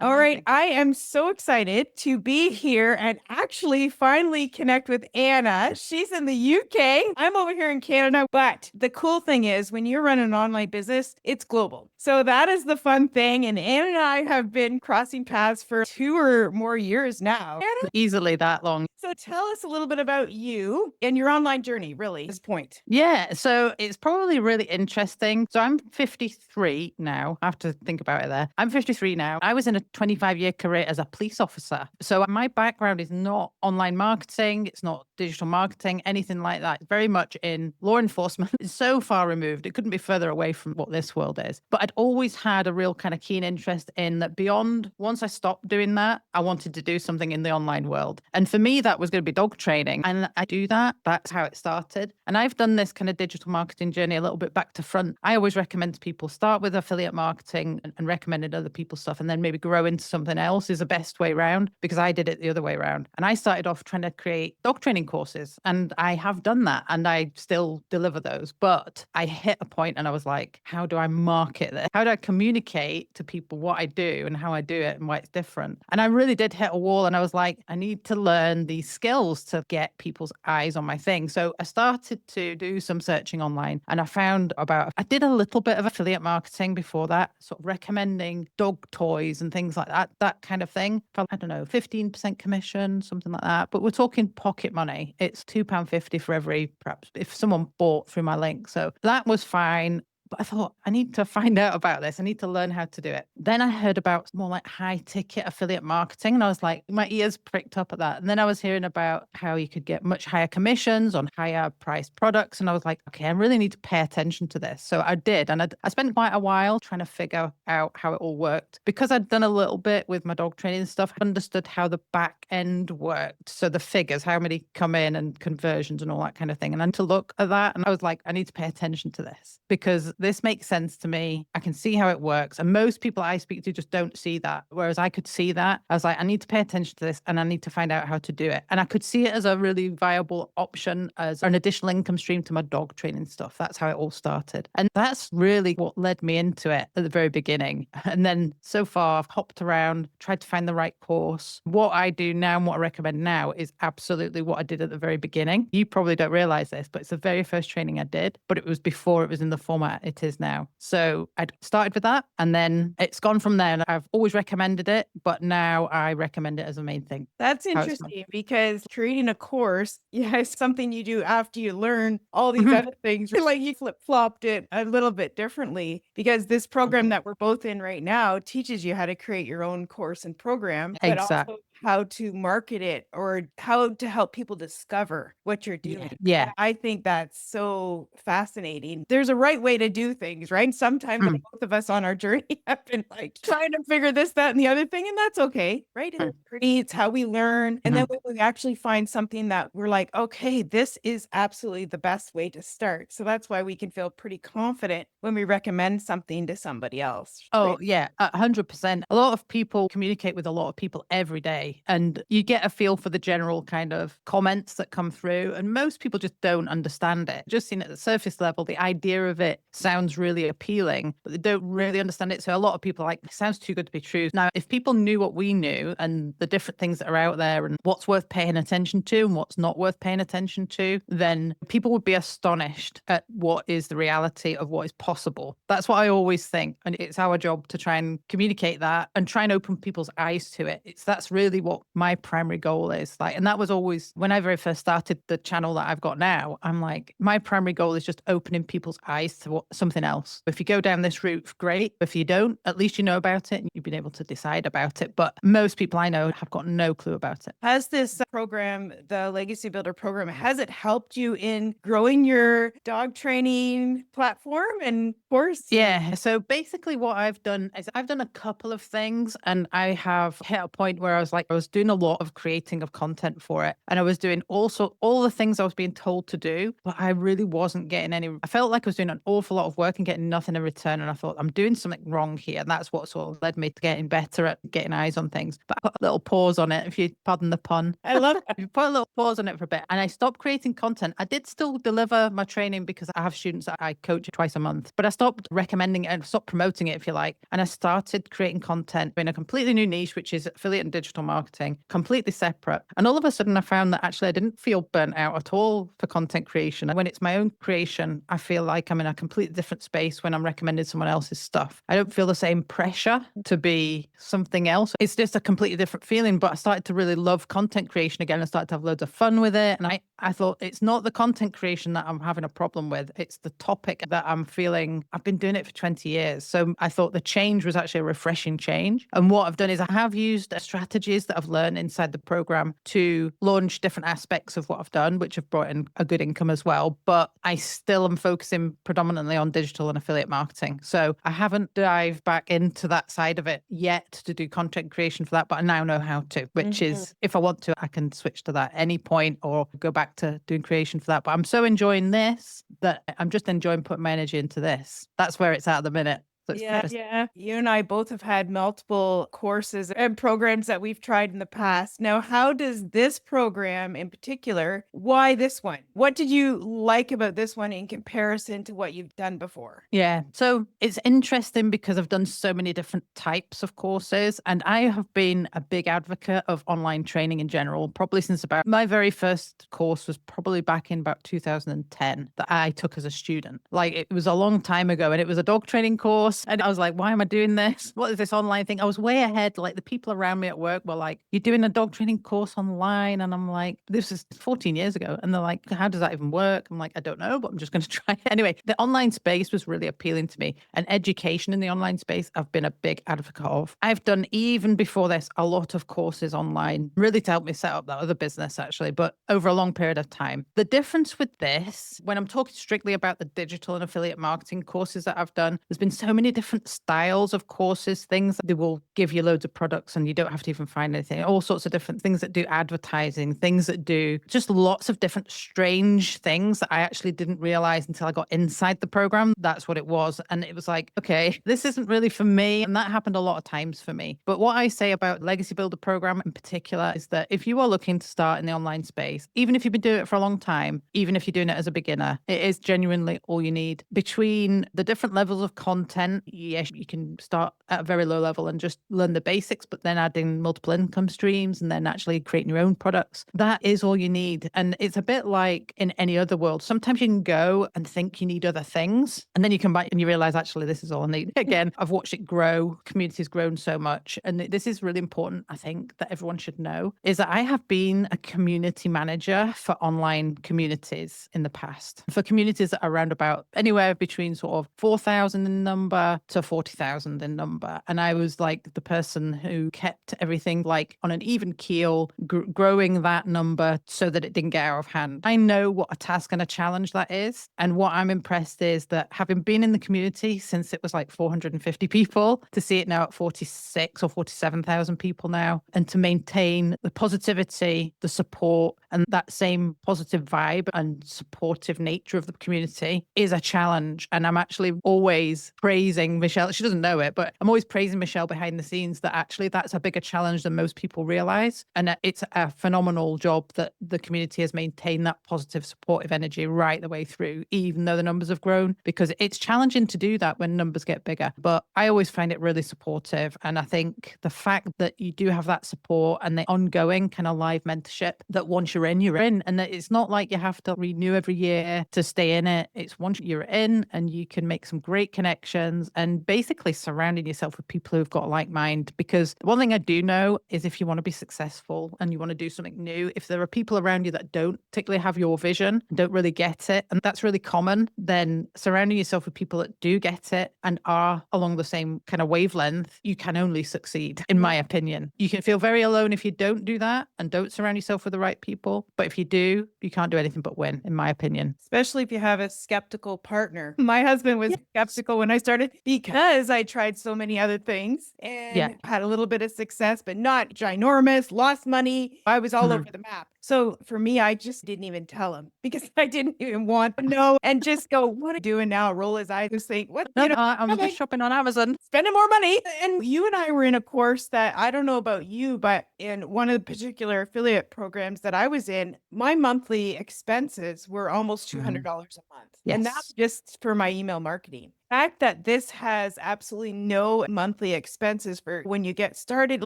All right. Amazing. I am so excited to be here and actually finally connect with Anna. She's in the UK. I'm over here in Canada. But the cool thing is, when you run an online business, it's global. So that is the fun thing. And Anna and I have been crossing paths for 2 or more years now. Anna, Easily that long. so tell us a little bit about you and your online journey, really, at this point. Yeah, so it's probably really interesting. So I'm 53 now. I have to think about it there. I'm 53 now. I was in a 25-year career as a police officer. So my background is not online marketing, it's not digital marketing, anything like that. Very much in law enforcement. It's so far removed. It couldn't be further away from what this world is. But I'd always had a real kind of keen interest in that beyond, once I stopped doing that, I wanted to do something in the online world. And for me, that was going to be dog training. And I do that. That's how it started. And I've done this kind of digital marketing journey a little bit back to front. I always recommend to people start with affiliate marketing and recommended other people's stuff and then maybe grow into something else is the best way around because I did it the other way around. And I started off trying to create dog training courses and I have done that and I still deliver those. But I hit a point and I was like, how do I market this? How do I communicate to people what I do and how I do it and why it's different? And I really did hit a wall and I was like, I need to learn these skills to get people's eyes on my thing. So I started to do some searching online and I did a little bit of affiliate marketing before that, sort of recommending dog toys and things like that kind of thing. For, I don't know, 15% commission, something like that. But we're talking pocket money. It's £2.50 for every, perhaps, if someone bought through my link. So that was fine. But I thought, I need to find out about this. I need to learn how to do it. Then I heard about more like high ticket affiliate marketing. And I was like, my ears pricked up at that. And then I was hearing about how you could get much higher commissions on higher priced products. And I was like, okay, I really need to pay attention to this. So I did. And I spent quite a while trying to figure out how it all worked. Because I'd done a little bit with my dog training stuff, I understood how the back end worked. So the figures, how many come in and conversions and all that kind of thing. And then to look at that, and I was like, I need to pay attention to this because this makes sense to me. I can see how it works. And most people I speak to just don't see that. Whereas I could see that. I was like, I need to pay attention to this and I need to find out how to do it. And I could see it as a really viable option as an additional income stream to my dog training stuff. That's how it all started. And that's really what led me into it at the very beginning. And then so far, I've hopped around, tried to find the right course. What I do now and what I recommend now is absolutely what I did at the very beginning. You probably don't realize this, but it's the very first training I did, but it was before it was in the format it is now. So I started with that and then it's gone from there. And I've always recommended it, but now I recommend it as a main thing. That's interesting because creating a course, yeah, is something you do after you learn all these other things. Like you flip-flopped it a little bit differently because this program that we're both in right now teaches you how to create your own course and program, but Exactly. also how to market it or how to help people discover what you're doing. Yeah. I think that's so fascinating. There's a right way to do things, right? Sometimes Mm. both of us on our journey have been like trying to figure this, that, and the other thing, and that's okay, right? Mm. It's how we learn. And then Mhm. when we actually find something that we're like, okay, this is absolutely the best way to start. So that's why we can feel pretty confident when we recommend something to somebody else. Oh, Right? yeah, 100%. A lot of people communicate with a lot of people every day, and you get a feel for the general kind of comments that come through. And most people just don't understand it. Just seen at the surface level, the idea of it sounds really appealing, but they don't really understand it. So a lot of people are like, it sounds too good to be true. Now, if people knew what we knew and the different things that are out there and what's worth paying attention to and what's not worth paying attention to, then people would be astonished at what is the reality of what is possible. That's what I always think. And it's our job to try and communicate that and try and open people's eyes to it. That's really what my primary goal is. Like, and that was always when I very first started the channel that I've got now. I'm like, my primary goal is just opening people's eyes to something else. If you go down this route, great. If you don't, at least you know about it and you've been able to decide about it. But most people I know have got no clue about it. Has this program, the Legacy Builder program, has it helped you in growing your dog training platform and course? Yeah. So basically, what I've done is I've done a couple of things and I have hit a point where I was like, I was doing a lot of creating of content for it. And I was doing also all the things I was being told to do, but I really wasn't getting any. I felt like I was doing an awful lot of work and getting nothing in return. And I thought, I'm doing something wrong here. And that's what sort of led me to getting better at getting eyes on things. But I put a little pause on it, if you pardon the pun. I love that. You put a little pause on it for a bit. And I stopped creating content. I did still deliver my training because I have students that I coach twice a month, but I stopped recommending it and stopped promoting it, if you like. And I started creating content in a completely new niche, which is affiliate and digital marketing, completely separate. And all of a sudden I found that actually I didn't feel burnt out at all for content creation. And when it's my own creation, I feel like I'm in a completely different space when I'm recommending someone else's stuff. I don't feel the same pressure to be something else. It's just a completely different feeling. But I started to really love content creation again. I started to have loads of fun with it. And I thought it's not the content creation that I'm having a problem with. It's the topic that I'm feeling. I've been doing it for 20 years. So I thought the change was actually a refreshing change. And what I've done is I have used strategies that I've learned inside the program to launch different aspects of what I've done, which have brought in a good income as well. But I still am focusing predominantly on digital and affiliate marketing. So I haven't dived back into that side of it yet to do content creation for that, but I now know how to, which is if I want to, I can switch to that at any point or go back to doing creation for that. But I'm so enjoying this that I'm just enjoying putting my energy into this. That's where it's at the minute. So Yeah. You and I both have had multiple courses and programs that we've tried in the past. Now, how does this program in particular, why this one? What did you like about this one in comparison to what you've done before? Yeah. So it's interesting because I've done so many different types of courses, and I have been a big advocate of online training in general, probably since about my very first course was probably back in about 2010 that I took as a student. Like it was a long time ago, and it was a dog training course. And I was like, why am I doing this? What is this online thing? I was way ahead. Like the people around me at work were like, you're doing a dog training course online. And I'm like, this is 14 years ago. And they're like, how does that even work? I'm like, I don't know, but I'm just going to try it. Anyway, the online space was really appealing to me. And education in the online space, I've been a big advocate of. I've done, even before this, a lot of courses online, really to help me set up that other business, actually, but over a long period of time. The difference with this, when I'm talking strictly about the digital and affiliate marketing courses that I've done, there's been so many different styles of courses, things that they will give you loads of products and you don't have to even find anything, all sorts of different things that do advertising, things that do just lots of different strange things that I actually didn't realize until I got inside the program. That's what it was. And it was like, okay, this isn't really for me. And that happened a lot of times for me. But what I say about Legacy Builder program in particular is that if you are looking to start in the online space, even if you've been doing it for a long time, even if you're doing it as a beginner, it is genuinely all you need. Between the different levels of content, yes, you can start at a very low level and just learn the basics, but then adding multiple income streams and then actually creating your own products. That is all you need. And it's a bit like in any other world. Sometimes you can go and think you need other things, and then you come back and you realize, actually, this is all I need. Again, I've watched it grow. Community's grown so much. And this is really important, I think, that everyone should know, is that I have been a community manager for online communities in the past, for communities that are around about anywhere between sort of 4,000 in number to 40,000 in number. And I was like the person who kept everything like on an even keel, growing that number so that it didn't get out of hand. I know what a task and a challenge that is. And what I'm impressed is that having been in the community since it was like 450 people, to see it now at 46 or 47,000 people now, and to maintain the positivity, the support, and that same positive vibe and supportive nature of the community is a challenge. And I'm actually always praising Michelle. She doesn't know it, but I'm always praising Michelle behind the scenes that actually that's a bigger challenge than most people realize. And it's a phenomenal job that the community has maintained that positive, supportive energy right the way through, even though the numbers have grown, because it's challenging to do that when numbers get bigger. But I always find it really supportive. And I think the fact that you do have that support and the ongoing kind of live mentorship, that once you're in, and that it's not like you have to renew every year to stay in it. It's once you're in and you can make some great connections and basically surrounding yourself with people who've got a like mind. Because one thing I do know is if you want to be successful and you want to do something new, if there are people around you that don't particularly have your vision, don't really get it, and that's really common, then surrounding yourself with people that do get it and are along the same kind of wavelength, you can only succeed, in my opinion. You can feel very alone if you don't do that and don't surround yourself with the right people. people. But if you do, you can't do anything but win, in my opinion. Especially if you have a skeptical partner. My husband was skeptical when I started because I tried so many other things Yeah. and had a little bit of success, but not ginormous, lost money. I was all Mhm. over the map. So for me, I just didn't even tell him because I didn't even want to know and just go, what are you doing now? Roll his eyes and think, what, No, I'm just shopping on Amazon. spending more money. And you and I were in a course that I don't know about you, but in one of the particular affiliate programs that I was in, my monthly expenses were almost $200 a month. And that's Yes. just for my email marketing. The fact that this has absolutely no monthly expenses for when you get started,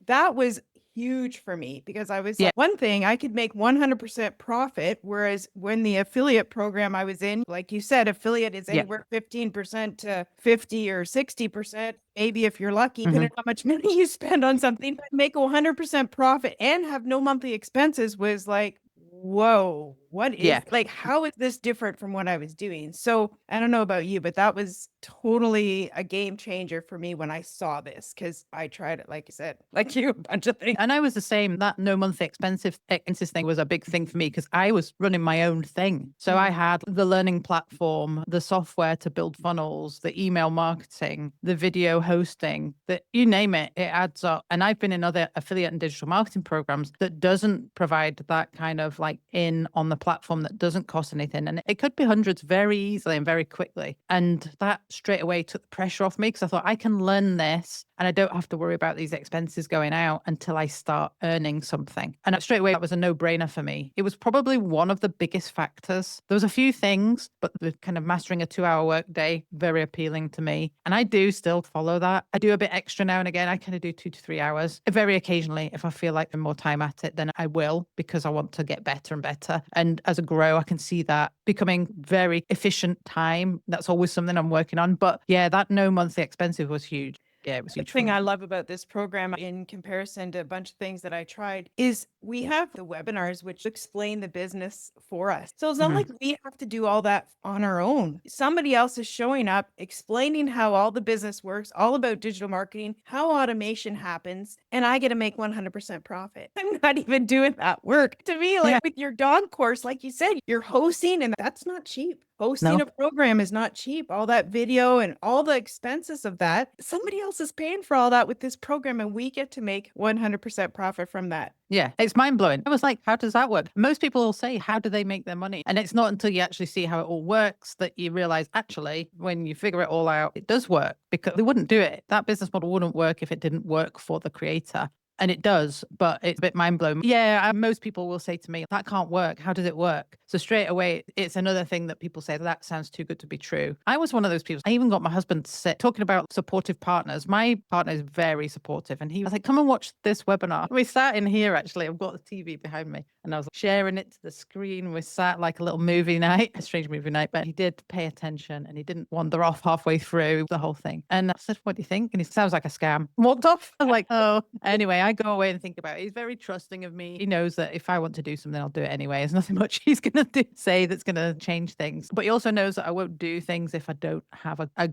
that was huge for me because I was Yeah. like, one thing I could make 100% profit. Whereas when the affiliate program I was in, like you said, affiliate is Yeah. anywhere 15% to 50 or 60%. Maybe if you're lucky, Mhm. depending on how much money you spend on something, but make 100% profit and have no monthly expenses was like, whoa, what is Yeah. like, how is this different from what I was doing? So I don't know about you, but that was totally a game changer for me when I saw this because I tried it, like you said, like you, a bunch of things. And I was the same. That no monthly expenses thing was a big thing for me because I was running my own thing. So I had the learning platform, the software to build funnels, the email marketing, the video hosting, that you name it, it adds up. And I've been in other affiliate and digital marketing programs that doesn't provide that kind of like in on the platform that doesn't cost anything. And it could be hundreds very easily and very quickly. And that straight away took the pressure off me because I thought I can learn this and I don't have to worry about these expenses going out until I start earning something. And straight away, that was a no-brainer for me. It was probably one of the biggest factors. There was a few things, but the kind of mastering a 2-hour workday, very appealing to me. And I do still follow that. I do a bit extra now and again. I kind of do 2 to 3 hours. Very occasionally, if I feel like I'm more time at it, then I will because I want to get better and better. And as I grow, I can see that becoming very efficient time. That's always something I'm working on. But yeah, that no monthly expensive was huge. Yeah, it was The huge for thing me. I love about this program in comparison to a bunch of things that I tried is we have the webinars which explain the business for us. So it's not like we have to do all that on our own. Somebody else is showing up, explaining how all the business works, all about digital marketing, how automation happens, and I get to make 100% profit. I'm not even doing that work. To me, like Yeah. with your dog course, like you said, you're hosting and that's not cheap. Hosting No. a program is not cheap. All that video and all the expenses of that, somebody else is paying for all that with this program, and we get to make 100% profit from that. Yeah, it's mind blowing. I was like, how does that work? Most people will say, how do they make their money? And it's not until you actually see how it all works that you realize, actually, when you figure it all out, it does work because they wouldn't do it. That business model wouldn't work if it didn't work for the creator. And it does, but it's a bit mind blowing. Yeah, most people will say to me, that can't work. How does it work? So straight away, it's another thing that people say, that sounds too good to be true. I was one of those people. I even got my husband to sit talking about supportive partners. My partner is very supportive. And he was like, come and watch this webinar. We sat in here, actually. I've got the TV behind me. And I was sharing it to the screen. We sat like a little movie night, a strange movie night, but he did pay attention and he didn't wander off halfway through the whole thing. And I said, what do you think? And he sounds like a scam. Walked off. I was like, oh. Anyway, I go away and think about it. He's very trusting of me. He knows that if I want to do something, I'll do it anyway. There's nothing much he's going to say that's going to change things. But he also knows that I won't do things if I don't have I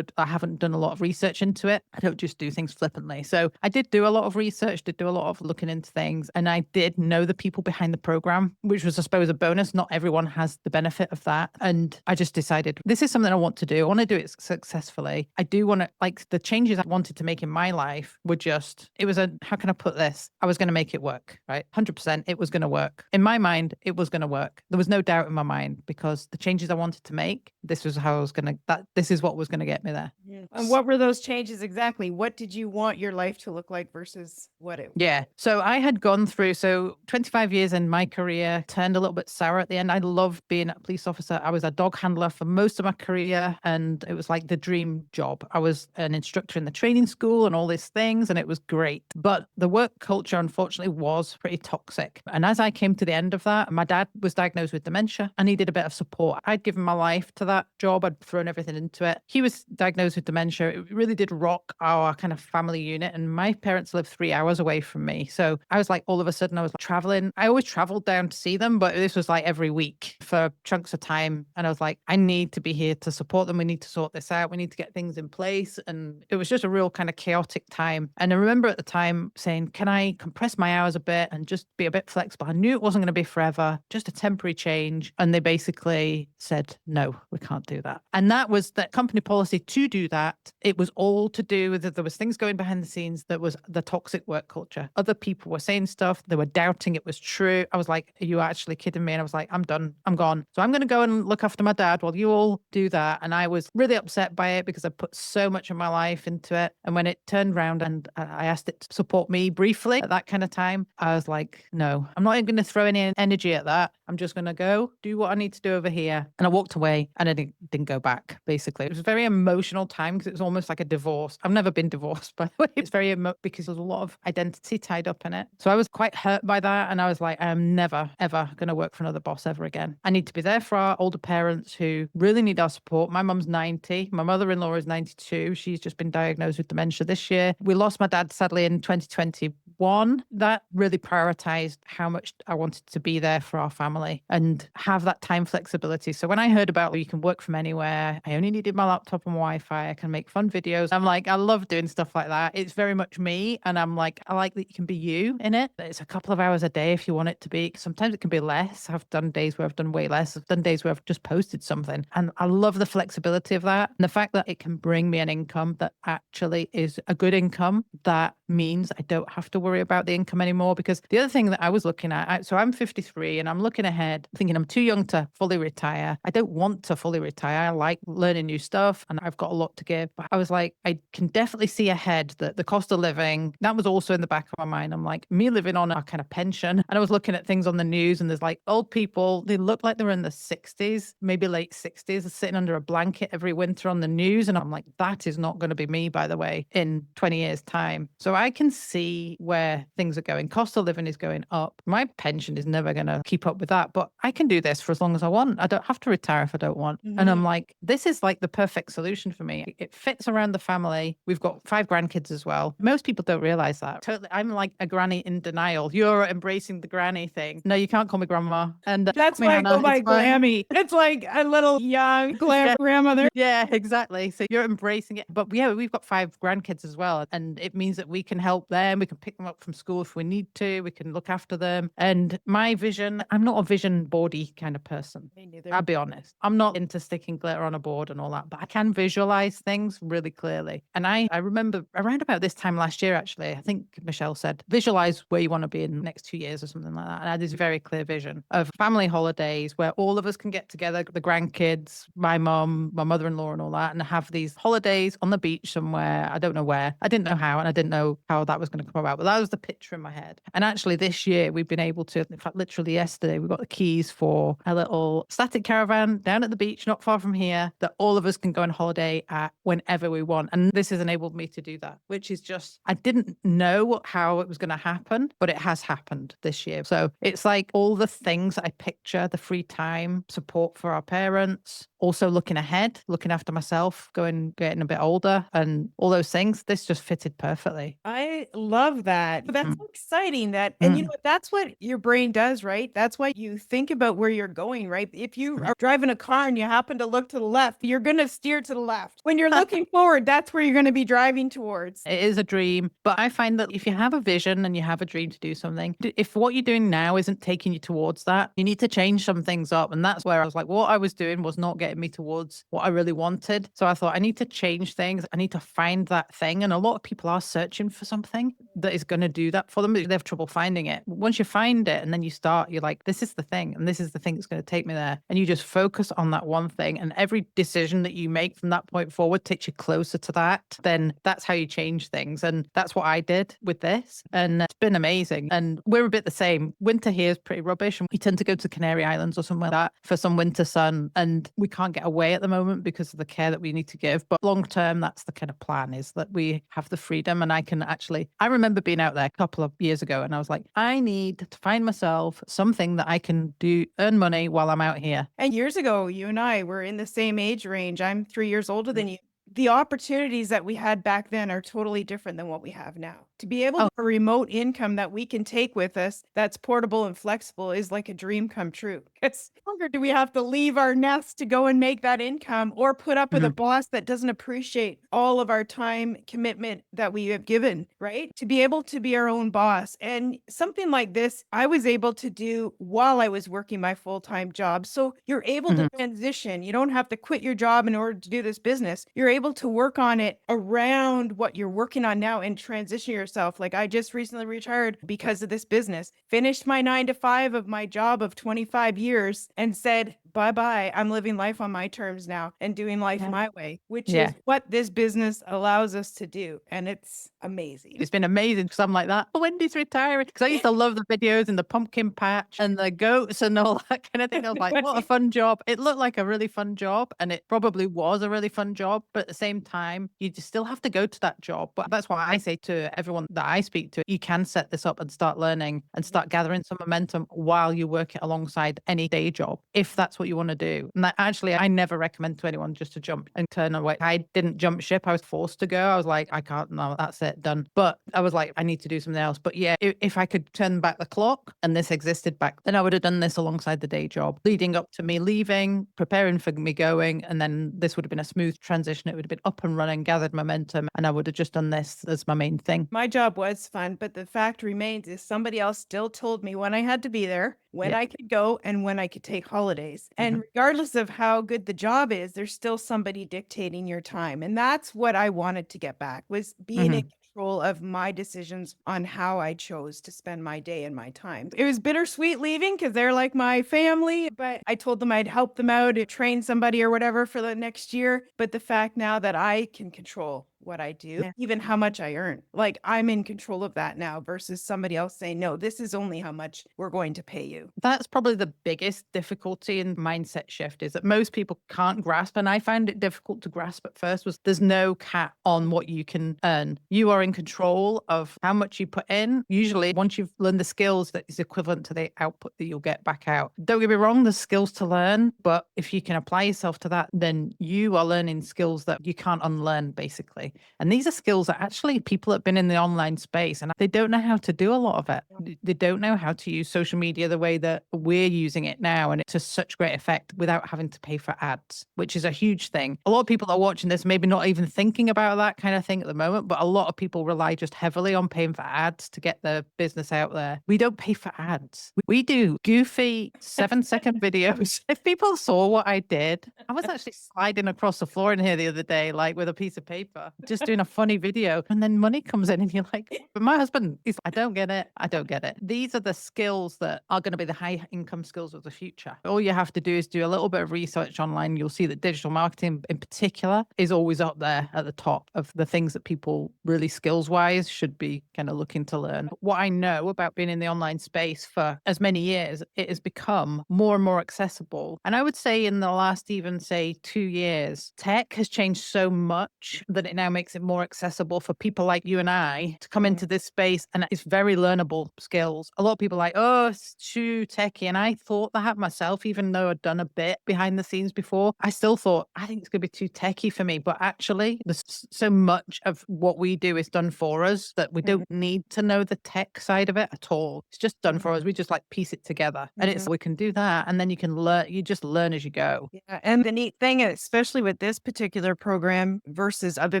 haven't done a lot of research into it. I don't just do things flippantly. So I did do a lot of research, did do a lot of looking into things. And I did know the people behind the program, which was, I suppose, a bonus. Not everyone has the benefit of that. And I just decided this is something I want to do. I want to do it successfully. I do want to, like, the changes I wanted to make in my life were just, it was how can I put this? I was going to make it work, right? 100% it was going to work. In my mind, it was going to work. There was no doubt in my mind because the changes I wanted to make, this was how I was going to, this is what was going to get me there. Yeah. And what were those changes exactly? What did you want your life to look like versus what it was? Yeah. So I had gone through, 25 years in my career, turned a little bit sour at the end. I loved being a police officer. I was a dog handler for most of my career and it was like the dream job. I was an instructor in the training school and all these things and it was great. But the work culture, unfortunately, was pretty toxic. And as I came to the end of that, my dad was diagnosed with dementia and needed a bit of support. I'd given my life to that job. I'd thrown everything into it. He was diagnosed with dementia. It really did rock our kind of family unit. And my parents lived 3 hours away from me. So I was like, all of a sudden I was traveling. I always traveled down to see them, but this was like every week for chunks of time. And I was like, I need to be here to support them. We need to sort this out. We need to get things in place. And it was just a real kind of chaotic time. And I remember at the time saying, can I compress my hours a bit and just be a bit flexible? I knew it wasn't going to be forever, just a temporary change. And they basically said, no, we can't do that. And that was the company policy to do that. It was all to do with that there was things going behind the scenes that was the toxic work culture. Other people were saying stuff. They were doubting it was true. I was like, are you actually kidding me? And I was like, I'm done. I'm gone. So I'm going to go and look after my dad while you all do that. And I was really upset by it because I put so much of my life into it. And when it turned around and I asked it to support me briefly at that kind of time, I was like, no, I'm not even going to throw any energy at that. I'm just going to go do what I need to do over here. And I walked away and I didn't go back, basically. It was a very emotional time because it was almost like a divorce. I've never been divorced, by the way. It's very because there's a lot of identity tied up in it. So I was quite hurt by that. And I was like, I am never, ever going to work for another boss ever again. I need to be there for our older parents who really need our support. My mum's 90. My mother-in-law is 92. She's just been diagnosed with dementia this year. We lost my dad, sadly, in 2021. That really prioritized how much I wanted to be there for our family and have that time flexibility. So when I heard about you can work from anywhere, I only needed my laptop and Wi-Fi, I can make fun videos. I'm like, I love doing stuff like that. It's very much me. And I'm like, I like that you can be you in it. It's a couple of hours a day if you want it to be. Sometimes it can be less. I've done days where I've done way less. I've done days where I've just posted something. And I love the flexibility of that. And the fact that it can bring me an income that actually is a good income, that means I don't have to worry about the income anymore. Because the other thing that I was looking at, so I'm 53 and I'm looking ahead thinking I'm too young to fully retire. I don't want to fully retire. I like learning new stuff and I've got a lot to give. But I was like, I can definitely see ahead that the cost of living, that was also in the back of my mind. I'm like, me living on a kind of pension. And I was looking at things on the news and there's like old people, they look like they're in the 60s, maybe late 60s, sitting under a blanket every winter on the news. And I'm like, that is not going to be me, by the way, in 20 years' time. So I can see where things are going. Cost of living is going up. My pension is never going to keep up with that, but I can do this for as long as I want. I don't have to retire if I don't want. And I'm like, this is like the perfect solution for me. It fits around the family. We've got 5 grandkids as well. Most people don't realize that. Totally, I'm like a granny in denial. You're embracing the granny thing. No, you can't call me grandma. And That's why I go by Glammy. It's like a little young glam grandmother. Yeah, exactly. So you're embracing it. But yeah, we've got 5 grandkids as well. And it means that we can help them. We can pick them up from school if we need to. We can look after them. And my vision, I'm not a vision boardy kind of person. Me neither. I'll be honest. I'm not into sticking glitter on a board and all that, but I can visualize things really clearly. And I remember around about this time last year, actually, I think Michelle said, visualize where you want to be in the next 2 years or something like that. And I had this very clear vision of family holidays where all of us can get together, the grandkids, my mom, my mother-in-law and all that, and have these holidays on the beach somewhere. I don't know where. I didn't know how, and I didn't know how that was going to come about, but that was the picture in my head. And actually this year we've been able to, in fact, literally yesterday, we got the keys for a little static caravan down at the beach, not far from here, that all of us can go on holiday at whenever we want. And this has enabled me to do that, which is just, I didn't know how it was going to happen, but it has happened this year. So it's like all the things I picture, the free time, support for our parents, also looking ahead, looking after myself, getting a bit older and all those things. This just fitted perfectly. I love that. But that's so exciting that, and you know what, that's what your brain does, right? That's why you think about where you're going, right? If you are driving a car and you happen to look to the left, you're going to steer to the left. When you're looking forward, that's where you're going to be driving towards. It is a dream, but I find that if you have a vision and you have a dream to do something, if what you're doing now isn't taking you towards that, you need to change some things up. And that's where I was like, what I was doing was not getting me towards what I really wanted. So I thought I need to change things. I need to find that thing. And a lot of people are searching for something that is going to do that for them. They have trouble finding it. Once you find it and then you start, you're like, this is the thing. And this is the thing that's going to take me there. And you just focus on that one thing. And every decision that you make from that point forward takes you closer to that. Then that's how you change things. And that's what I did with this. And it's been amazing. And we're a bit the same. Winter here is pretty rubbish. And we tend to go to Canary Islands or somewhere like that for some winter sun. And we can't get away at the moment because of the care that we need to give. But long term, that's the kind of plan, is that we have the freedom. And I can actually, I remember being out there a couple of years ago and I was like, I need to find myself something that I can do, earn money while I'm out here. And years ago, you and I were in the same age range. I'm 3 years older than you. The opportunities that we had back then are totally different than what we have now. To be able Oh, to have a remote income that we can take with us that's portable and flexible is like a dream come true. Because no longer do we have to leave our nest to go and make that income or put up with a mhm, boss that doesn't appreciate all of our time commitment that we have given, right? To be able to be our own boss. And something like this, I was able to do while I was working my full time job. So you're able to mhm, transition. You don't have to quit your job in order to do this business. You're able to work on it around what you're working on now and transition yourself. Like I just recently retired because of this business, finished my 9 to 5 of my job of 25 years and said, bye bye. I'm living life on my terms now and doing life yeah. my way, which Yeah. is what this business allows us to do. And it's amazing. It's been amazing because I'm like that. "Oh, Wendy's retiring." Because I used to love the videos and the pumpkin patch and the goats and all that kind of thing. I was like, what a fun job. It looked like a really fun job and it probably was a really fun job. But at the same time, you just still have to go to that job. But that's why I say to everyone that I speak to, you can set this up and start learning and start gathering some momentum while you work it alongside any day job, if that's what you want to do. And that actually, I never recommend to anyone just to jump and turn away. I didn't jump ship. I was forced to go. I was like, I can't, no, that's it, done. But I was like, I need to do something else. But yeah, if I could turn back the clock and this existed back, then I would have done this alongside the day job, leading up to me leaving, preparing for me going. And then this would have been a smooth transition. It would have been up and running, gathered momentum, and I would have just done this as my main thing. My job was fun, but the fact remains is somebody else still told me when I had to be there, when Yeah. I could go, and when I could take holidays. And Mhm. regardless of how good the job is, there's still somebody dictating your time. And that's what I wanted to get back was being in Mhm. control of my decisions on how I chose to spend my day and my time. It was bittersweet leaving because they're like my family, but I told them I'd help them out, train somebody or whatever for the next year. But the fact now that I can control what I do, even how much I earn. Like I'm in control of that now versus somebody else saying, no, this is only how much we're going to pay you. That's probably the biggest difficulty in mindset shift is that most people can't grasp. And I found it difficult to grasp at first was there's no cap on what you can earn. You are in control of how much you put in. Usually once you've learned the skills that is equivalent to the output that you'll get back out. Don't get me wrong, there's skills to learn, but if you can apply yourself to that, then you are learning skills that you can't unlearn basically. And these are skills that actually people have been in the online space and they don't know how to do a lot of it. They don't know how to use social media the way that we're using it now and to such great effect without having to pay for ads, which is a huge thing. A lot of people are watching this, maybe not even thinking about that kind of thing at the moment, but a lot of people rely just heavily on paying for ads to get their business out there. We don't pay for ads. We do goofy 7-second videos. If people saw what I did, I was actually sliding across the floor in here the other day, like with a piece of paper, just doing a funny video. And then money comes in and you're like, but my husband, I don't get it. I don't get it. These are the skills that are going to be the high income skills of the future. All you have to do is do a little bit of research online. You'll see that digital marketing in particular is always up there at the top of the things that people really skills wise should be kind of looking to learn. What I know about being in the online space for as many years, it has become more and more accessible. And I would say in the last even say 2 years, tech has changed so much that it now makes it more accessible for people like you and I to come into this space, and it's very learnable skills. A lot of people are like, oh, it's too techie. And I thought that myself, even though I'd done a bit behind the scenes before, I still thought, I think it's going to be too techie for me. But actually, there's so much of what we do is done for us that we don't need to know the tech side of it at all. It's just done for us. We just like piece it together. And it's, we can do that. And then you can learn, you just learn as you go. Yeah, and the neat thing, especially with this particular program versus other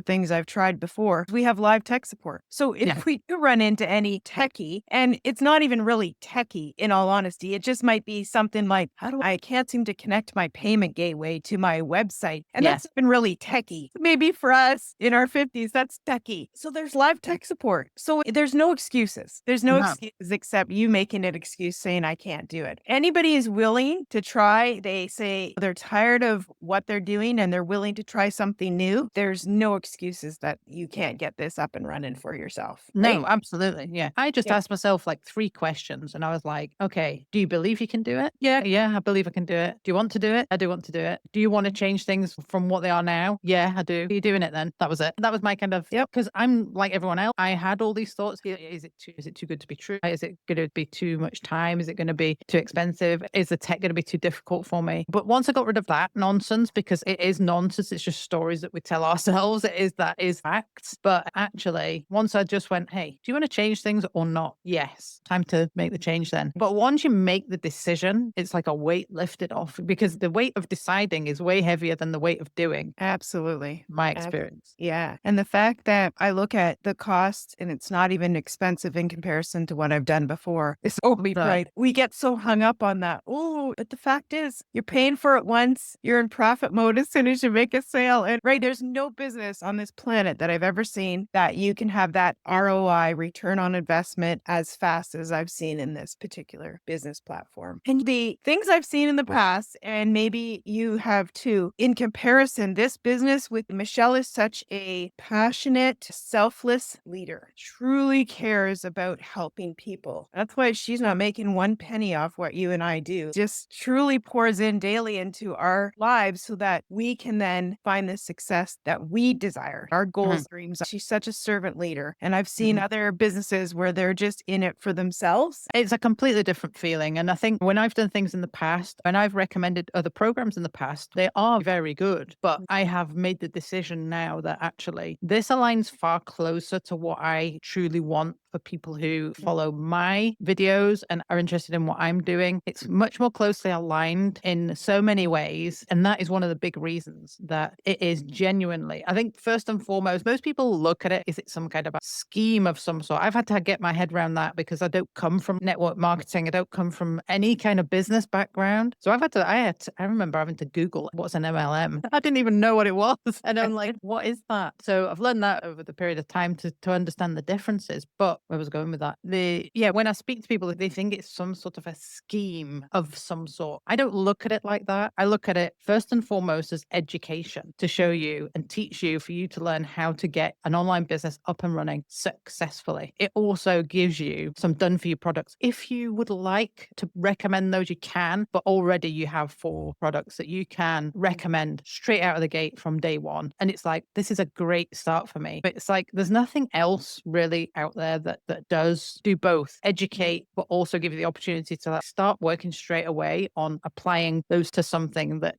things I've tried before, we have live tech support. So if Yeah. we do run into any techie, and it's not even really techie in all honesty, it just might be something like, how do I can't seem to connect my payment gateway to my website. And Yeah. that's been really techie. Maybe for us in our 50s, that's techie. So there's live tech support. So there's no excuses. There's no No. excuses except you making an excuse saying, I can't do it. Anybody is willing to try. They say they're tired of what they're doing and they're willing to try something new. There's no excuses that you can't get this up and running for yourself. Right? No, absolutely. Yeah. I just Yeah. asked myself like 3 questions and I was like, okay, do you believe you can do it? Yeah. Yeah. I believe I can do it. Do you want to do it? I do want to do it. Do you want to change things from what they are now? Yeah, I do. Are you doing it then? That was it. That was my kind of, Yep. because I'm like everyone else. I had all these thoughts. Is it too good to be true? Is it going to be too much time? Is it going to be too expensive? Is the tech going to be too difficult for me? But once I got rid of that nonsense, because it is nonsense, it's just stories that we tell ourselves. It is that is facts. But actually, once I just went, hey, do you want to change things or not? Yes. Time to make the change then. But once you make the decision, it's like a weight lifted off because the weight of deciding is way heavier than the weight of doing, Absolutely. my Ab- experience. Yeah. And the fact that I look at the cost and it's not even expensive in comparison to what I've done before is totally So, right. We get so hung up on that. Oh, but the fact is, you're paying for it once, you're in profit mode as soon as you make a sale. And right, there's no business on this planet that I've ever seen that you can have that ROI, return on investment, as fast as I've seen in this particular business platform. And the things I've seen in the past, and maybe you have too, in comparison, this business with Michelle is such a passionate, selfless leader, truly cares about helping people. That's why she's not making one penny off what you and I do. Just truly pours in daily into our lives so that we can then find the success that we desire, our goals, mhm, dreams. She's such a servant leader. And I've seen mhm. other businesses where they're just in it for themselves. It's a completely different feeling. And I think when I've done things in the past and I've recommended other programs in the past, they are very good. But I have made the decision now that actually this aligns far closer to what I truly want for people who follow my videos and are interested in what I'm doing. It's much more closely aligned in so many ways. And that is one of the big reasons that it is genuinely, I think, first and foremost, most people look at it, is it some kind of a scheme of some sort? I've had to get my head around that because I don't come from network marketing. I don't come from any kind of business background. So I remember having to Google what's an MLM. I didn't even know what it was. And I'm like, what is that? So I've learned that over the period of time to understand the differences. But where was I going with that? When I speak to people, they think it's some sort of a scheme of some sort. I don't look at it like that. I look at it first and foremost as education to show you and teach you for you to learn how to get an online business up and running successfully. It also gives you some done for you products. If you would like to recommend those, you can, but already you have 4 products that you can recommend straight out of the gate from day one. And it's like, this is a great start for me. But it's like, there's nothing else really out there that does do both educate, but also give you the opportunity to like start working straight away on applying those to something that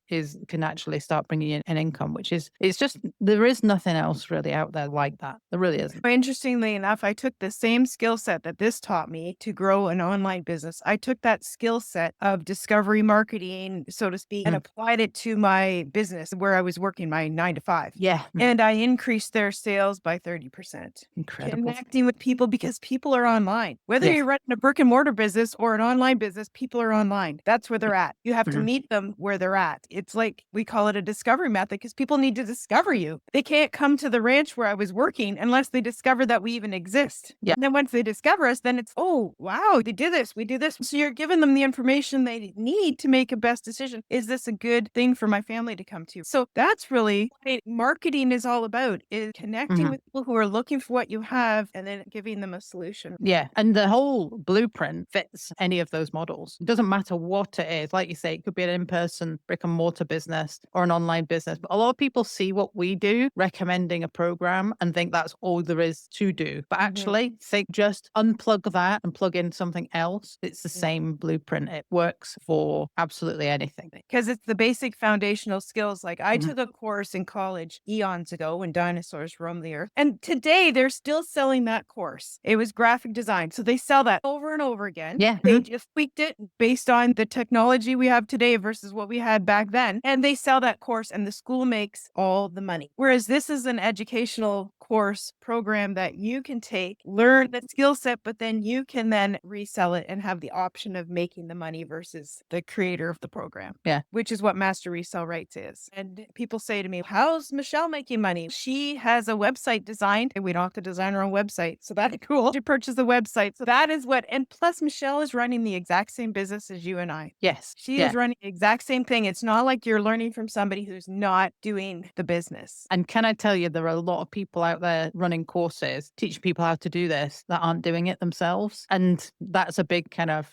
can actually start bringing in an income, which is, it's just, there is nothing else really out there like that. There really isn't. Interestingly enough, I took the same skill set that this taught me to grow an online business. I took that skill set of discovery marketing, so to speak, and Mm. applied it to my business where I was working my 9 to 5. Yeah. And I increased their sales by 30%. Incredible. Connecting with people because people are online. Whether Yes. you're running a brick and mortar business or an online business, people are online. That's where they're at. You have to Mhm. meet them where they're at. It's like we call it a discovery method because people need to discover you. They can't come to the ranch where I was working unless they discover that we even exist. Yeah. And then once they discover us, then it's, oh, wow, they did this. We do this. So you're giving them the information they need to make a best decision. Is this a good thing for my family to come to? So that's really what marketing is all about, is connecting Mhm. with people who are looking for what you have and then giving them a solution. Yeah. And the whole blueprint fits any of those models. It doesn't matter what it is. Like you say, it could be an in person brick and mortar business or an online business. But a lot of people see what we do, recommending a program, and think that's all there is to do. But actually, think just unplug that and plug in something else. It's the same blueprint. It works for absolutely anything. Because it's the basic foundational skills. Like I Mhm. took a course in college eons ago when dinosaurs roamed the earth. And today they're still selling that course. It was graphic design. So they sell that over and over again. Yeah. They Mhm. just tweaked it based on the technology we have today versus what we had back then. And they sell that course and the school makes all the money. Whereas this is an educational course program that you can take, learn the skill set, but then you can then resell it and have the option of making the money versus the creator of the program. Yeah. Which is what master resale rights is. And people say to me, how's Michelle making money? She has a website designed and we don't have to design our own website. So that's cool. She purchased the website. So that is what, and plus Michelle is running the exact same business as you and I. Yes. She Yeah. is running the exact same thing. It's not like you're learning from somebody who's not doing the business. And can I tell you, there are a lot of people out there running courses, teaching people how to do this that aren't doing it themselves. And that's a big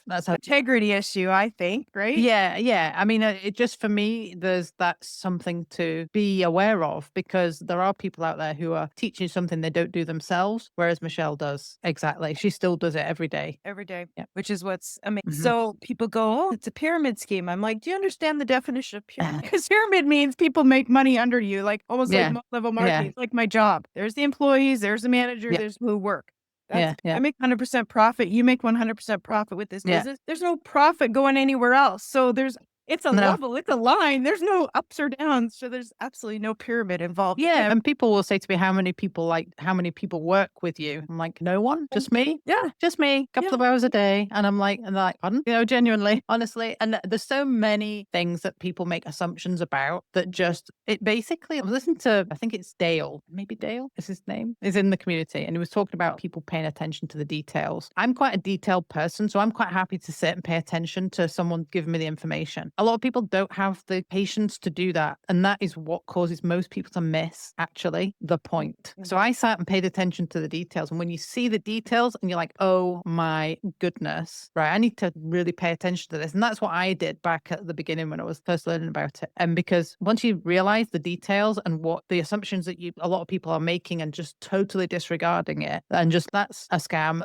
that's a, Integrity issue, I think, right? yeah, yeah. I mean, it just for me, that's something to be aware of because there are people out there who are teaching something they don't do themselves, whereas Michelle does. Exactly. She still does it every day. Every day, Yeah. which is what's amazing. Mhm. So people go, oh, it's a pyramid scheme. I'm like, do you understand the definition of pyramid? Because pyramid means people make money under you, like almost like Yeah. level marketing. It's like my job. There's the employees, there's the manager, Yeah. there's who work. Yeah. I Yeah. make 100% profit. You make 100% profit with this Yeah. business. There's no profit going anywhere else. So it's a No. level, it's a line. There's no ups or downs. So there's absolutely no pyramid involved. Yeah. And people will say to me, how many people work with you? I'm like, no one, just me. Yeah. Just me, couple Yeah. of hours a day. And they're like, pardon? Genuinely, honestly. And there's so many things that people make assumptions about that it basically, I was listening to, I think it's Dale, maybe Dale is his name, is in the community. And he was talking about people paying attention to the details. I'm quite a detailed person, so I'm quite happy to sit and pay attention to someone giving me the information. A lot of people don't have the patience to do that. And that is what causes most people to miss actually the point. So I sat and paid attention to the details. And when you see the details and you're like, oh my goodness, right, I need to really pay attention to this. And that's what I did back at the beginning when I was first learning about it. And because once you realize the details and what the assumptions that a lot of people are making and just totally disregarding it, and just that's a scam,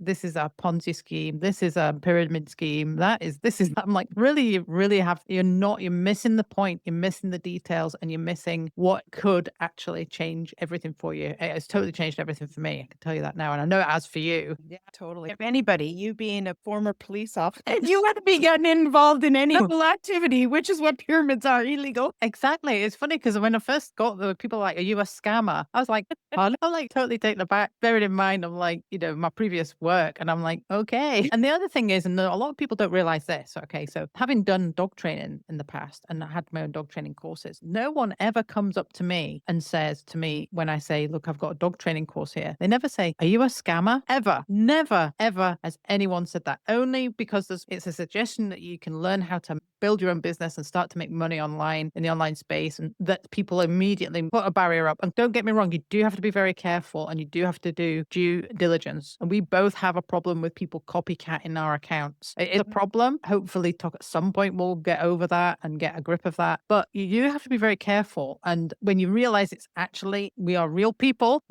this is a Ponzi scheme, this is a pyramid scheme, I'm like, really, you're missing the point, you're missing the details, and you're missing what could actually change everything for you. It has totally changed everything for me. I can tell you that now. And I know it has for you. Yeah, totally. If anybody, you being a former police officer, if you want to be getting involved in any illegal activity, which is what pyramids are, illegal. Exactly. It's funny because when I first got there were people like, are you a scammer? I was like, pardon? I'm like totally taken aback. Bearing in mind, I'm like, my previous work. And I'm like, okay. And the other thing is, and a lot of people don't realize this. Okay. So having done dog training in the past and I had my own dog training courses, no one ever comes up to me and says to me when I say, look, I've got a dog training course here. They never say, are you a scammer? Ever. Never, ever has anyone said that. Only because it's a suggestion that you can learn how to build your own business and start to make money online in the online space, and that people immediately put a barrier up. And don't get me wrong, you do have to be very careful and you do have to do due diligence. And we both have a problem with people copycatting our accounts. It is a problem. Hopefully, at some point we'll get over that and get a grip of that. But you do have to be very careful. And when you realize it's actually, we are real people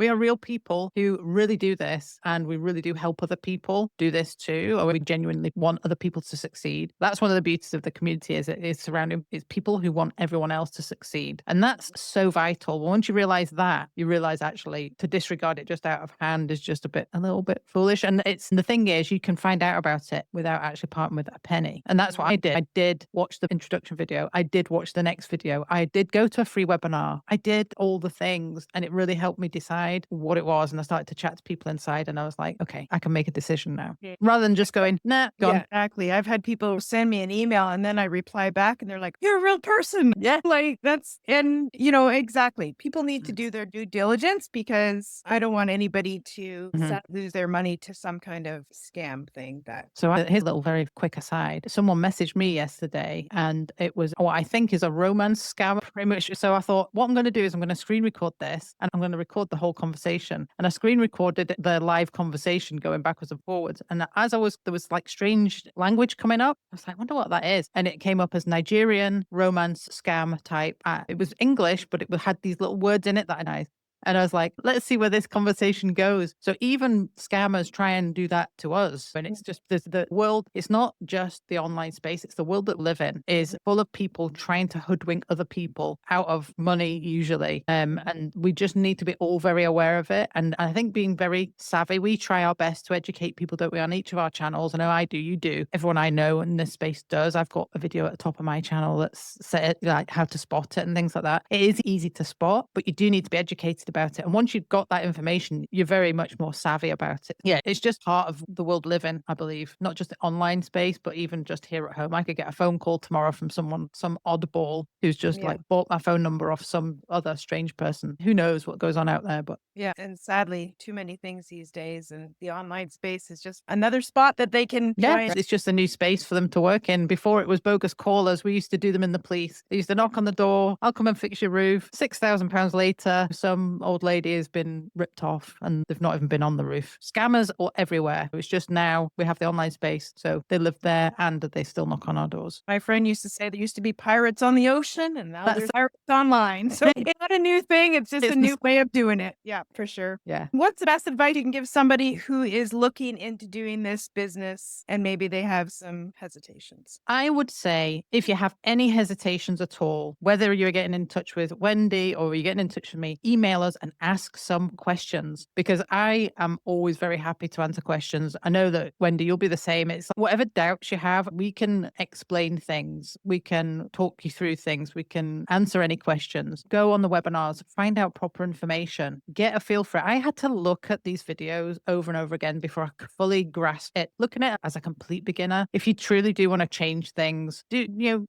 who really do this, and we really do help other people do this too, or we genuinely want other people to succeed. That's one of the beauties of the community, is it is surrounding, it's people who want everyone else to succeed. And that's so vital. Once you realize that, you realize actually to disregard it just out of hand is just a little bit foolish. And the thing is, you can find out about it without actually parting with a penny. And that's what I did. I did watch the introduction video. I did watch the next video. I did go to a free webinar. I did all the things, and it really helped me decide what it was. And I started to chat to people inside, and I was like, okay, I can make a decision now, rather than just going, nah, gone. Yeah, exactly. I've had people send me an email and then I reply back and they're like, you're a real person. Yeah. Like exactly. People need to do their due diligence, because I don't want anybody to lose their money to some kind of scam thing. So here's a little very quick aside. Someone messaged me yesterday and it was what I think is a romance scam pretty much. So I thought, what I'm going to do is I'm going to screen record this and I'm going to record the whole conversation. And I screen recorded the live conversation going backwards and forwards. And as there was like strange language coming up. I was like, I wonder what that is. And it came up as Nigerian romance scam type. It was English, but it had these little words in it that I And I was like, let's see where this conversation goes. So even scammers try and do that to us. And it's just the world, it's not just the online space, it's the world that we live in is full of people trying to hoodwink other people out of money usually. And we just need to be all very aware of it. And I think being very savvy, we try our best to educate people, don't we, on each of our channels. I know I do, you do. Everyone I know in this space does. I've got a video at the top of my channel that's set like how to spot it and things like that. It is easy to spot, but you do need to be educated about it. And once you've got that information, you're very much more savvy about it. Yeah, it's just part of the world living, I believe, not just the online space, but even just here at home. I could get a phone call tomorrow from someone, some oddball who's just like bought my phone number off some other strange person. Who knows what goes on out there, but yeah. And sadly, too many things these days. And the online space is just another spot that they can it's just a new space for them to work in. Before it was bogus callers. We used to do them in the police. They used to knock on the door. I'll come and fix your roof. £6,000 later, some old lady has been ripped off and they've not even been on the roof. Scammers are everywhere. It's just now we have the online space. So they live there and they still knock on our doors. My friend used to say there used to be pirates on the ocean and now That's there's pirates online. So it's not a new thing. It's just a It's new way of doing it. Yeah, for sure. yeah. What's the best advice you can give somebody who is looking into doing this business and maybe they have some hesitations? I would say if you have any hesitations at all, whether you're getting in touch with Wendy or you're getting in touch with me, email us and ask some questions because I am always very happy to answer questions. I know that Wendy, you'll be the same. It's like whatever doubts you have, we can explain things. We can talk you through things. We can answer any questions. Go on the webinars, find out proper information, get a feel for it. I had to look at these videos over and over again before I could fully grasp it. Looking at it as a complete beginner, if you truly do want to change things,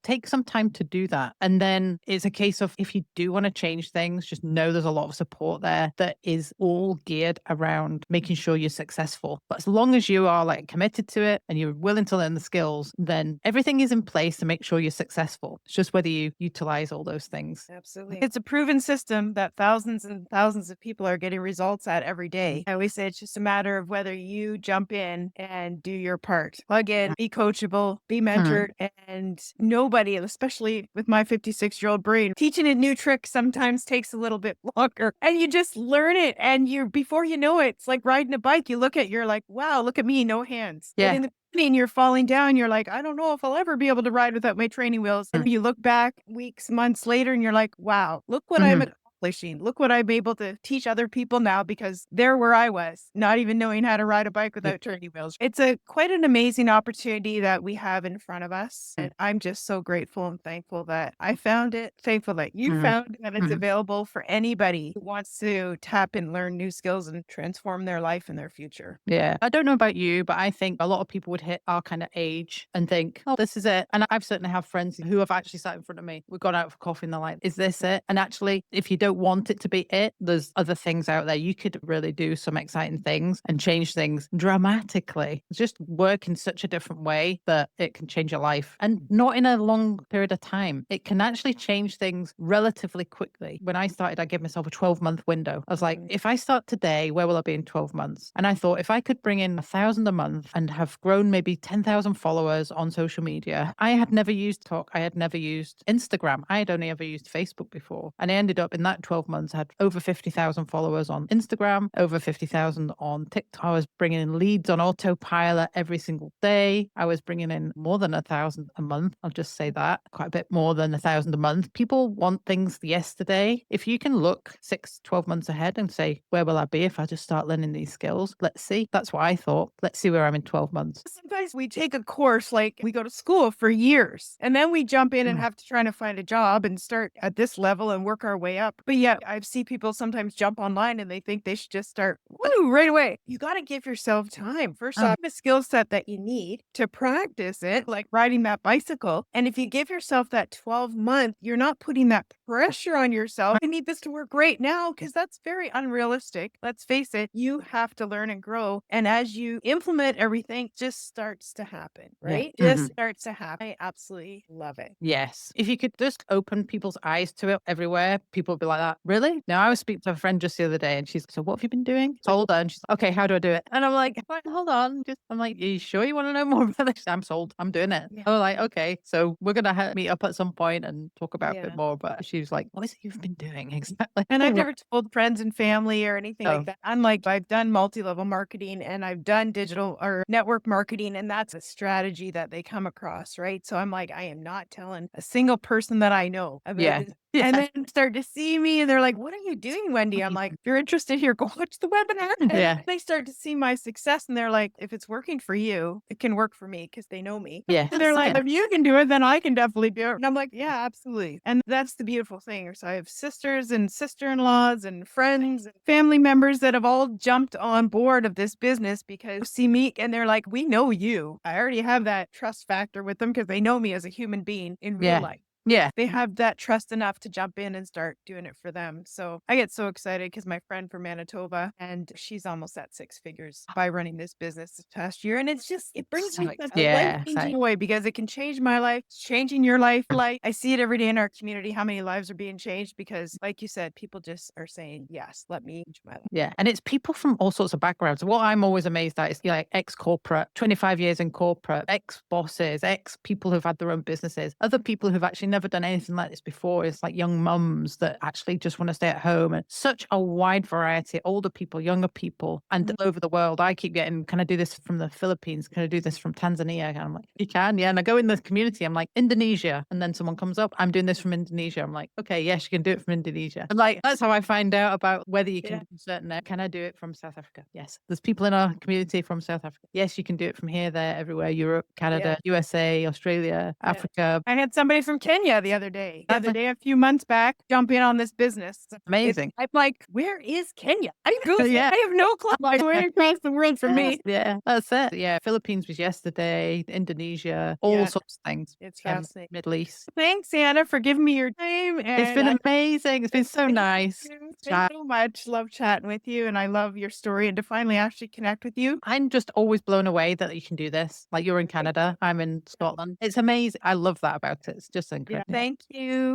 take some time to do that. And then it's a case of if you do want to change things, just know there's a lot of support there that is all geared around making sure you're successful. But as long as you are like committed to it and you're willing to learn the skills, then everything is in place to make sure you're successful. It's just whether you utilize all those things. Absolutely. It's a proven system that thousands and thousands of people are getting results at every day. I always say it's just a matter of whether you jump in and do your part. Plug in, be coachable, be mentored, and nobody, especially with my 56-year-old brain, teaching a new trick sometimes takes a little bit longer. And you just learn it. And before you know it, it's like riding a bike. You look at, you're like, wow, look at me, no hands. Yeah. But in the beginning, you're falling down. You're like, I don't know if I'll ever be able to ride without my training wheels. And you look back weeks, months later, and you're like, wow, look what I'm accomplishing. Look what I'm able to teach other people now because they're where I was, not even knowing how to ride a bike without training wheels. It's quite an amazing opportunity that we have in front of us. And I'm just so grateful and thankful that I found it, thankful that you found that it's available for anybody who wants to tap and learn new skills and transform their life and their future. Yeah. I don't know about you, but I think a lot of people would hit our kind of age and think, oh, this is it. And I've certainly have friends who have actually sat in front of me. We've gone out for coffee and they're like, is this it? And actually, if you don't want it to be it, there's other things out there. You could really do some exciting things and change things dramatically. Just work in such a different way that it can change your life and not in a long period of time. It can actually change things relatively quickly. When I started, I gave myself a 12-month window. I was like, if I start today, where will I be in 12 months? And I thought, if I could bring in 1,000 a month and have grown maybe 10,000 followers on social media, I had never used TikTok. I had never used Instagram. I had only ever used Facebook before. And I ended up in that 12 months, I had over 50,000 followers on Instagram, over 50,000 on TikTok. I was bringing in leads on autopilot every single day. I was bringing in more than 1,000 a month. I'll just say that, quite a bit more than 1,000 a month. People want things yesterday. If you can look 6, 12 months ahead and say, where will I be if I just start learning these skills? Let's see. That's what I thought. Let's see where I'm in 12 months. Sometimes we take a course, like we go to school for years, and then we jump in and have to try to find a job and start at this level and work our way up. But yeah, I see people sometimes jump online and they think they should just start right away. You got to give yourself time. First off, a skill set that you need to practice it, like riding that bicycle. And if you give yourself that 12-month, you're not putting that pressure on yourself. I need this to work right now because that's very unrealistic. Let's face it, you have to learn and grow. And as you implement everything, it just starts to happen, right? Just starts to happen. I absolutely love it. Yes. If you could just open people's eyes to it everywhere, people would be like that. Really? Now, I was speaking to a friend just the other day and she's like, so what have you been doing? Told her and she's like, okay, how do I do it? And I'm like, hold on. I'm like, are you sure you want to know more about this? I'm sold. I'm doing it. Yeah. I'm like, okay, so we're going to meet up at some point and talk about a bit more. But she's like, what is it you've been doing exactly? And I've never told friends and family or anything Oh. like that. Unlike I've done multi-level marketing and I've done digital or network marketing, and that's a strategy that they come across, right? So I'm like, I am not telling a single person that I know about this. And then start to see me and they're like, what are you doing, Wendy? I'm like, if you're interested here, go watch the webinar. And they start to see my success and they're like, if it's working for you, it can work for me because they know me. Yeah. And they're like, if you can do it, then I can definitely do it. And I'm like, yeah, absolutely. And that's the beautiful thing. So I have sisters and sister-in-laws and friends and family members that have all jumped on board of this business because see me and they're like, we know you. I already have that trust factor with them because they know me as a human being in real life. Yeah. They have that trust enough to jump in and start doing it for them. So I get so excited because my friend from Manitoba, and she's almost at six figures by running this business this past year. And it's just, it brings So me such a yeah. life-changing way because it can change my life. It's changing your life. I see it every day in our community, how many lives are being changed because, like you said, people just are saying, yes, let me change my life. Yeah. And it's people from all sorts of backgrounds. What I'm always amazed at is like ex-corporate, 25 years in corporate, ex-bosses, ex-people who've had their own businesses, other people who've actually never done anything like this before. It's like young mums that actually just want to stay at home, and such a wide variety, older people, younger people, and all over the world. I keep getting, can I do this from the Philippines? Can I do this from Tanzania? And I'm like, you can, yeah. And I go in the community, I'm like, Indonesia. And then someone comes up, I'm doing this from Indonesia. I'm like, okay, yes, you can do it from Indonesia. And like, that's how I find out about whether you can do certain, can I do it from South Africa? Yes. There's people in our community from South Africa. Yes, you can do it from here, there, everywhere, Europe, Canada, USA, Australia, Africa. I had somebody from Kenya the other day, a few months back, jump in on this business. Amazing. I'm like, where is Kenya? I Googled Yeah. I have no clue. Like, where across the world from me. Yeah, that's it. Yeah, Philippines was yesterday, Indonesia, all Yeah. sorts of things. It's Yeah, fascinating. Middle East. Thanks, Anna, for giving me your time. It's And been amazing. It's been so thank nice. you. Thank Chat. you so much. Love chatting with you. And I love your story and to finally actually connect with you. I'm just always blown away that you can do this. Like you're in Canada, I'm in Scotland. It's amazing. I love that about it. It's just Yeah. incredible. Thank you.